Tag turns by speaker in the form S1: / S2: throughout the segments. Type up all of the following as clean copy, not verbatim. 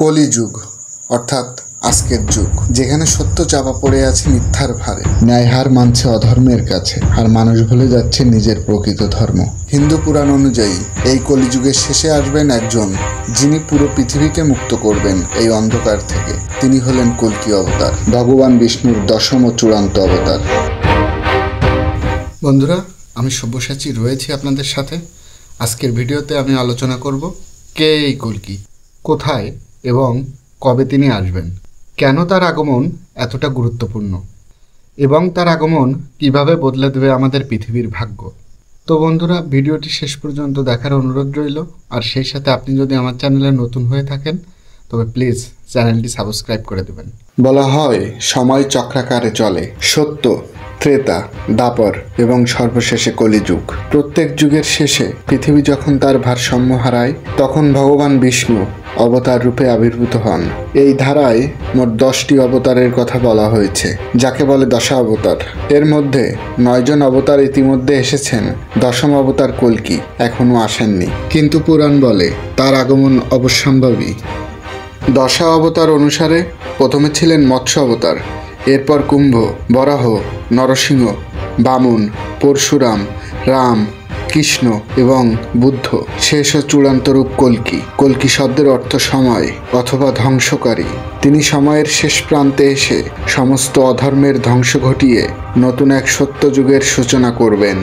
S1: কলিযুগ অর্থাৎ আজকের যুগ, যেখানে সত্য চাপা পড়ে আছে মিথ্যার ভারে, ন্যায় হার মানছে অধর্মের কাছে, আর মানুষ ভুলে যাচ্ছে নিজের প্রকৃত ধর্ম। হিন্দু পুরাণ অনুযায়ী এই কলিযুগের শেষে আসবেন একজন, যিনি পুরো পৃথিবীকে মুক্ত করবেন এই অন্ধকার থেকে। তিনি হলেন কল্কি অবতার, ভগবান বিষ্ণুর দশম ও চূড়ান্ত অবতার। বন্ধুরা, আমি সব্যসাচী রয়েছি আপনাদের সাথে। আজকের ভিডিওতে আমি আলোচনা করব কে এই কল্কি, কোথায় এবং কবে তিনি আসবেন, কেন তার আগমন এতটা গুরুত্বপূর্ণ এবং তার আগমন কিভাবে বদলে দেবে আমাদের পৃথিবীর ভাগ্য। তো বন্ধুরা, ভিডিওটি শেষ পর্যন্ত দেখার অনুরোধ রইল। আর সেই সাথে আপনি যদি আমার চ্যানেলে নতুন হয়ে থাকেন তবে প্লিজ চ্যানেলটি সাবস্ক্রাইব করে দেবেন। বলা হয় সময় চক্রাকারে চলে, সত্য, ত্রেতা, দাপর এবং সর্বশেষে কলিযুগ। প্রত্যেক যুগের শেষে পৃথিবী যখন তার ভারসাম্য হারায়, তখন ভগবান বিষ্ণু অবতার রূপে আবির্ভূত হন। এই ধারায় মোট 10টি অবতারের কথা বলা হয়েছে, যাকে বলে দশাবতার। এর মধ্যে 9 জন অবতার ইতিমধ্যে এসেছেন। দশম অবতার কল্কি এখনও আসেননি, কিন্তু পুরাণ বলে তার আগমন অবশ্যম্ভাবী। দশা অবতার অনুসারে প্রথমে ছিলেন মৎস্য অবতার, এরপর কুম্ভ, বরাহ, নরসিংহ, বামন, পরশুরাম, রাম, কৃষ্ণ এবং বুদ্ধ। শেষ ও চূড়ান্ত রূপ কল্কি। কল্কি শব্দের অর্থ সময় অথবা ধ্বংসকারী। তিনি সময়ের শেষ প্রান্তে এসে সমস্ত অধর্মের ধ্বংস ঘটিয়ে নতুন এক সত্য যুগের সূচনা করবেন।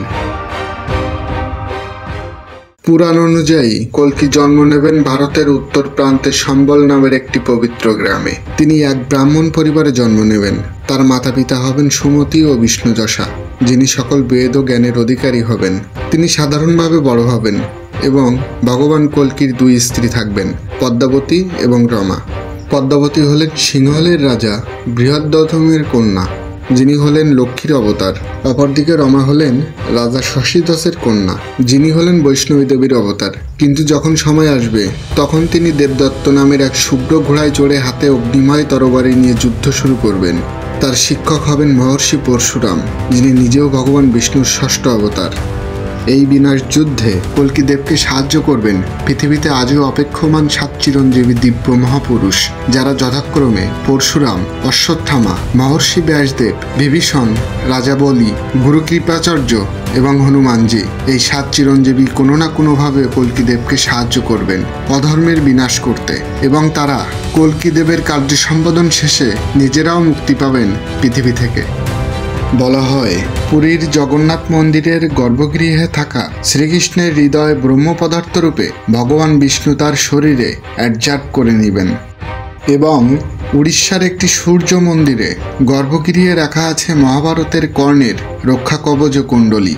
S1: পুরাণ অনুযায়ী কল্কি জন্ম নেবেন ভারতের উত্তর প্রান্তে সম্বল নামের একটি পবিত্র গ্রামে। তিনি এক ব্রাহ্মণ পরিবারে জন্ম নেবেন। তার মাতা পিতা হবেন সুমতি ও বিষ্ণুযশা, যিনি সকল বেদ ও জ্ঞানের অধিকারী হবেন। তিনি সাধারণভাবে বড় হবেন এবং ভগবান কল্কির 2 স্ত্রী থাকবেন, পদ্মাবতী এবং রমা। পদ্মাবতী হলেন সিংহলের রাজা বৃহদ্রথমের কন্যা, যিনি হলেন লক্ষ্মীর অবতার। অপরদিকে রমা হলেন রাজা শশীধসের কন্যা, যিনি হলেন বৈষ্ণবী দেবীর অবতার। কিন্তু যখন সময় আসবে, তখন তিনি দেবদত্ত নামের এক শুভ্র ঘোড়ায় চড়ে হাতে অগ্নিময় তরবারি নিয়ে যুদ্ধ শুরু করবেন। তার শিক্ষক হবেন মহর্ষি পরশুরাম, যিনি নিজেও ভগবান বিষ্ণুর 6ষ্ঠ অবতার। এই বিনাশ যুদ্ধে কল্কি দেবকে সাহায্য করবেন পৃথিবীতে আজও অপেক্ষমান 7 চিরঞ্জীবী দিব্য মহাপুরুষ, যারা যথাক্রমে পরশুরাম, অশ্বত্থামা, মহর্ষি ব্যাসদেব, বিভীষণ, রাজা বলি, গুরু কৃপাচার্য এবং হনুমানজি। এই 7 চিরঞ্জীবী কোনো না কোনোভাবে কল্কি দেবকে সাহায্য করবেন অধর্মের বিনাশ করতে, এবং তারা কল্কি দেবের কার্য সম্পাদন শেষে নিজেরাও মুক্তি পাবেন পৃথিবী থেকে। বলা হয় পুরীর জগন্নাথ মন্দিরের গর্ভগৃহে থাকা শ্রীকৃষ্ণের হৃদয় ব্রহ্ম পদার্থ রূপে ভগবান বিষ্ণু তার শরীরে অ্যাডজাস্ট করে নেবেন, এবং উড়িষ্যার একটি সূর্য মন্দিরে গর্ভগৃহে রাখা আছে মহাভারতের কর্ণের রক্ষা কবচ কুণ্ডলী,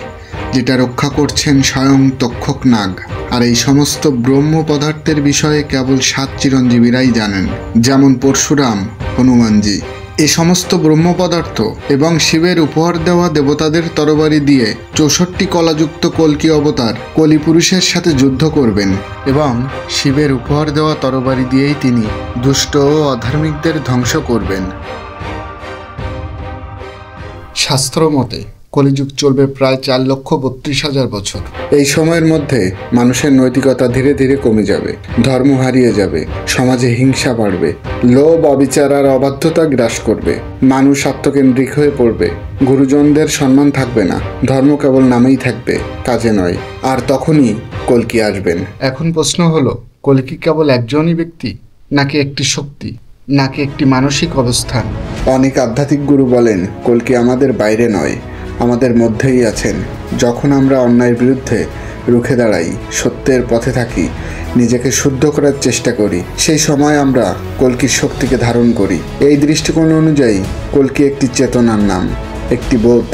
S1: যেটা রক্ষা করছেন স্বয়ং তক্ষক নাগ। আর এই সমস্ত ব্রহ্ম পদার্থের বিষয়ে কেবল 7 চিরঞ্জীবীরাই জানেন, যেমন পরশুরাম, হনুমানজি। এই সমস্ত ব্রহ্ম পদার্থ এবং শিবের উপহার দেওয়া দেবতাদের তরবারি দিয়ে 64 কলাযুক্ত কল্কি অবতার কলিপুরুষের সাথে যুদ্ধ করবেন, এবং শিবের উপহার দেওয়া তরবারি দিয়েই তিনি দুষ্ট ও অধার্মিকদের ধ্বংস করবেন। শাস্ত্র মতে কলিযুগ চলবে প্রায় 4,32,000 বছর। এই সময়ের মধ্যে মানুষের নৈতিকতা ধীরে ধীরে কমে যাবে, ধর্ম হারিয়ে যাবে, সমাজে হিংসা বাড়বে, লোভ, অবিচার আর অবাধ্যতা গ্রাস করবে, মানুষ আত্মকেন্দ্রিক হয়ে পড়বে, গুরুজনদের সম্মান থাকবে না, ধর্ম কেবল নামেই থাকবে, কাজে নয়। আর তখনই কল্কি আসবেন। এখন প্রশ্ন হলো, কল্কি কেবল একজনই ব্যক্তি, নাকি একটি শক্তি, নাকি একটি মানসিক অবস্থান? অনেক আধ্যাত্মিক গুরু বলেন কল্কি আমাদের বাইরে নয়, আমাদের মধ্যেই আছেন। যখন আমরা অন্যায়ের বিরুদ্ধে রুখে দাঁড়াই, সত্যের পথে থাকি, নিজেকে শুদ্ধ করার চেষ্টা করি, সেই সময় আমরা কল্কির শক্তিকে ধারণ করি। এই দৃষ্টিকোণ অনুযায়ী কল্কি একটি চেতনার নাম, একটি বোধ,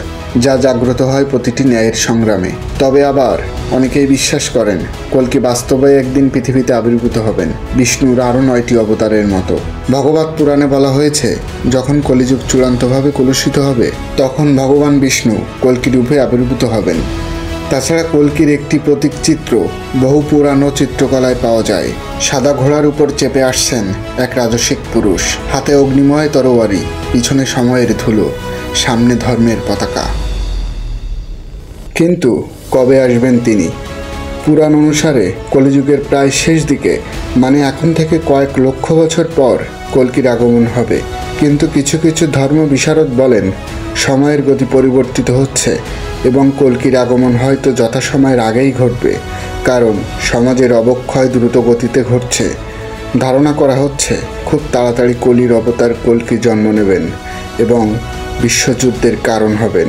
S1: যা জাগ্রত হয় প্রতিটি ন্যায়ের সংগ্রামে। তবে আবার অনেকেই বিশ্বাস করেন কল্কি বাস্তবে একদিন পৃথিবীতে আবির্ভূত হবেন বিষ্ণুর আরও 9টি অবতারের মতো। ভগবত পুরাণে বলা হয়েছে, যখন কলিযুগ চূড়ান্তভাবে কলুষিত হবে তখন ভগবান বিষ্ণু কল্কি রূপে আবির্ভূত হবেন। তাছাড়া কল্কির একটি প্রতীক চিত্র বহু পুরানো চিত্রকলায় পাওয়া যায়। সাদা ঘোড়ার উপর চেপে আসছেন এক রাজসিক পুরুষ, হাতে অগ্নিময় তরবারি, পিছনে সময়ের ধুলো, সামনে ধর্মের পতাকা। কিন্তু কবে আসবেন তিনি? পুরাণ অনুসারে কলিযুগের প্রায় শেষ দিকে, মানে এখন থেকে কয়েক লক্ষ বছর পর কল্কির আগমন হবে। কিন্তু কিছু কিছু ধর্ম বিশারদ বলেন সময়ের গতি পরিবর্তিত হচ্ছে এবং কল্কির আগমন হয়তো যথাসময়ের আগেই ঘটবে, কারণ সমাজের অবক্ষয় দ্রুত গতিতে ঘটছে। ধারণা করা হচ্ছে খুব তাড়াতাড়ি কলির অবতার কল্কি জন্ম নেবেন এবং বিশ্বযুদ্ধের কারণ হবেন,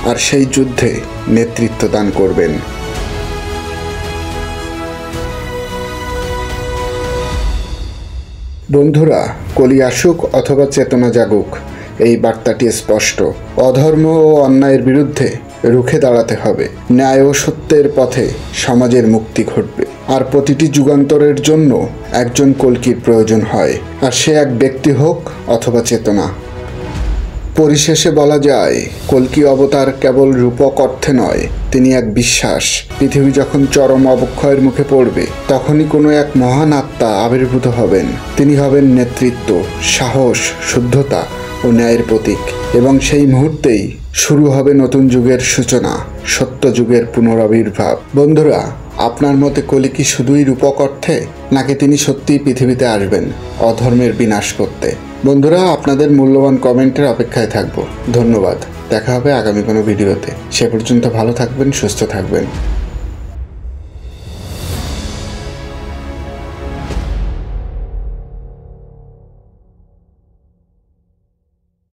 S1: আর সেই যুদ্ধে নেতৃত্ব দান করবেন। বন্ধুরা, কলি আসুক অথবা চেতনা জাগুক, এই বার্তাটি স্পষ্ট। অধর্ম ও অন্যায়ের বিরুদ্ধে রুখে দাঁড়াতে হবে। ন্যায় ও সত্যের পথে সমাজের মুক্তি ঘটবে। আর প্রতিটি যুগান্তরের জন্য একজন কল্কির প্রয়োজন হয়, আর সে এক ব্যক্তি হোক অথবা চেতনা। পরিশেষে বলা যায়, কল্কি অবতার কেবল রূপক অর্থে নয়, তিনি এক বিশ্বাস। পৃথিবী যখন চরম অবক্ষয়ের মুখে পড়বে তখনই কোনো এক মহান আত্মা আবির্ভূত হবেন। তিনি হবেন নেতৃত্ব, সাহস, শুদ্ধতা ও ন্যায়ের প্রতীক, এবং সেই মুহূর্তেই শুরু হবে নতুন যুগের সূচনা, সত্য যুগের পুনরাবির্ভাব। বন্ধুরা, আপনার মতে কলি কি শুধুই রূপক অর্থে, নাকি তিনি সত্যিই পৃথিবীতে আসবেন অধর্মের বিনাশ করতে? বন্ধুরা, আপনাদের মূল্যবান কমেন্টের অপেক্ষায় থাকবো। ধন্যবাদ। দেখা হবে আগামী কোনো ভিডিওতে। সে পর্যন্ত ভালো থাকবেন, সুস্থ থাকবেন।